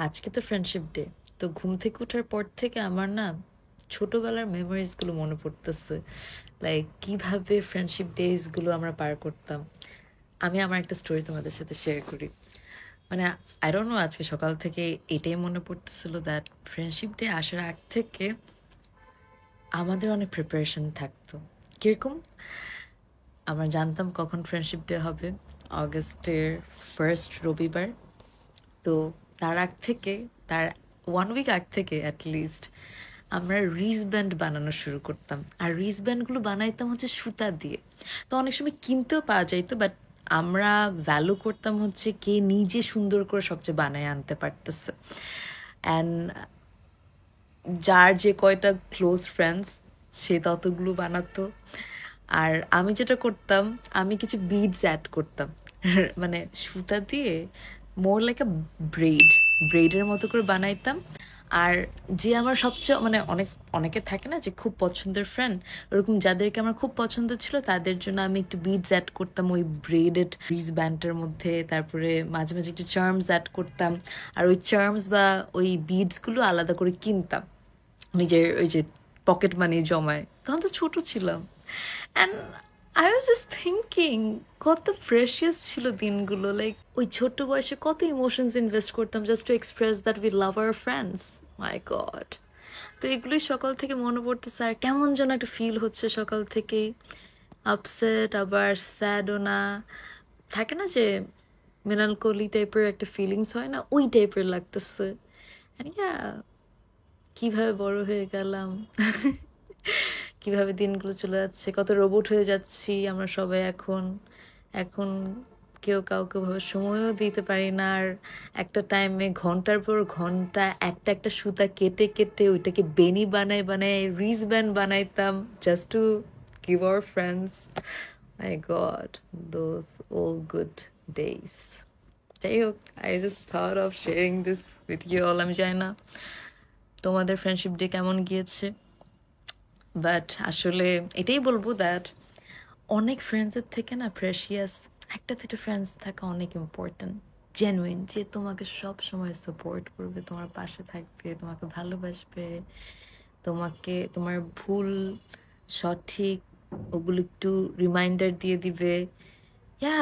আজকে তো friendship day. তো ঘুম থেকে ওঠার পর থেকে আমার না ছোটবেলার মেমোরিজগুলো মনে পড়তেছে। লাইক কিভাবে ফ্রেন্ডশিপ ডেজগুলো আমরা পার করতাম। আমি আমার একটা স্টোরি তোমাদের সাথে শেয়ার করি। মানে আই ডোন্ট নো, আজকে সকাল থেকে এটাই মনে পড়তেছিল দ্যাট ফ্রেন্ডশিপ ডে আসার আগ থেকে আমাদের অনেক প্রিপারেশন থাকতো। কিরকম? আমরা জানতাম কখন ফ্রেন্ডশিপ ডে হবে, অগস্টের ফার্স্ট রবিবার। তো তার আগ থেকে, তার 1 উইক আগ থেকে অ্যাটলিস্ট আমরা রিস্টব্যান্ড বানানো শুরু করতাম। আর রিস্টব্যান্ডগুলো বানাইতাম হচ্ছে সুতা দিয়ে। তো অনেক সময় কিনতেও পাওয়া যাইতো, বাট আমরা ভ্যালু করতাম হচ্ছে কে নিজে সুন্দর করে সবচেয়ে বানায় আনতে পারতেছে। অ্যান্ড যার যে কয়টা ক্লোজ ফ্রেন্ডস সে ততগুলো বানাতো। আর আমি যেটা করতাম, আমি কিছু বিডস অ্যাড করতাম। মানে সুতা দিয়ে মোর লাইক আ ব্রেডের মতো করে বানাইতাম। আর যে আমার সবচেয়ে মানে অনেকে থাকে না যে খুব পছন্দের ফ্রেন্ড, ওরকম যাদেরকে আমার খুব পছন্দ ছিল তাদের জন্য আমি একটু বিডস অ্যাড করতাম ওই ব্রেডেড রিজ ব্যান্ডের মধ্যে। তারপরে মাঝে মাঝে একটু চার্মস অ্যাড করতাম। আর ওই চার্মস বা ওই বিডসগুলো আলাদা করে কিনতাম নিজের ওই যে পকেট মানি জমায়। তখন তো ছোট ছিলাম। And I was just thinking কত প্রেশিয়াস ছিল দিনগুলো। লাইক ওই ছোট্ট বয়সে কত ইমোশনস ইনভেস্ট করতাম just to express that we love our friends. My god! তো এগুলোই সকাল থেকে মনে পড়তেছে। আর কেমন যেন একটা ফিল হচ্ছে সকাল থেকেই, আপসেট আবার স্যাডও না, থাকে না যে মেলানকোলি টাইপের একটা ফিলিংস হয় না, ওই টাইপের লাগতেছে। কিভাবে বড় হয়ে গেলাম, কিভাবে দিনগুলো চলে যাচ্ছে, কত রোবট হয়ে যাচ্ছি আমরা সবাই এখন। এখন কেউ কাউকে ভাবে সময়ও দিতে পারি না। আর একটা টাইমে ঘন্টার পর ঘন্টা একটা একটা সুতা কেটে কেটে ওইটাকে বেনি বানায় বানায় রিজ ব্যান্ড বানাইতাম just to give our friends. My god, those old good days. যাই হোক, I just thought of sharing this with you all. আমি জানি না তোমাদের ফ্রেন্ডশিপ ডে কেমন গিয়েছে, বাট আসলে এটাই বলবো দ্যাট অনেক ফ্রেন্ডসের থেকে না প্রেশিয়াস একটা থেকে ফ্রেন্ডস থাকা অনেক ইম্পর্ট্যান্ট। জেনুইন, যে তোমাকে সব সময় সাপোর্ট করবে, তোমার পাশে থাকবে, তোমাকে ভালোবাসবে, তোমাকে তোমার ভুল সঠিক ওগুলো একটু রিমাইন্ডার দিয়ে দিবে। ইয়া,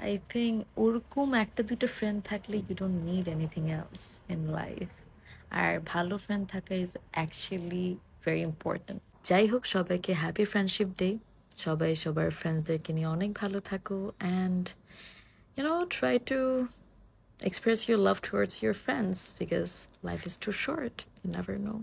আই থিঙ্ক ওরকম একটা দুটো ফ্রেন্ড থাকলে you don't need anything else in life. আর ভালো ফ্রেন্ড থাকা ইজ অ্যাকচুয়ালি ভেরি ইম্পর্ট্যান্ট। যাই হোক, সবাইকে হ্যাপি ফ্রেন্ডশিপ ডে। সবাই সবার ফ্রেন্ডসদেরকে নিয়ে অনেক ভালো থাকো, and try to express your love towards your friends because life is too short. You never know.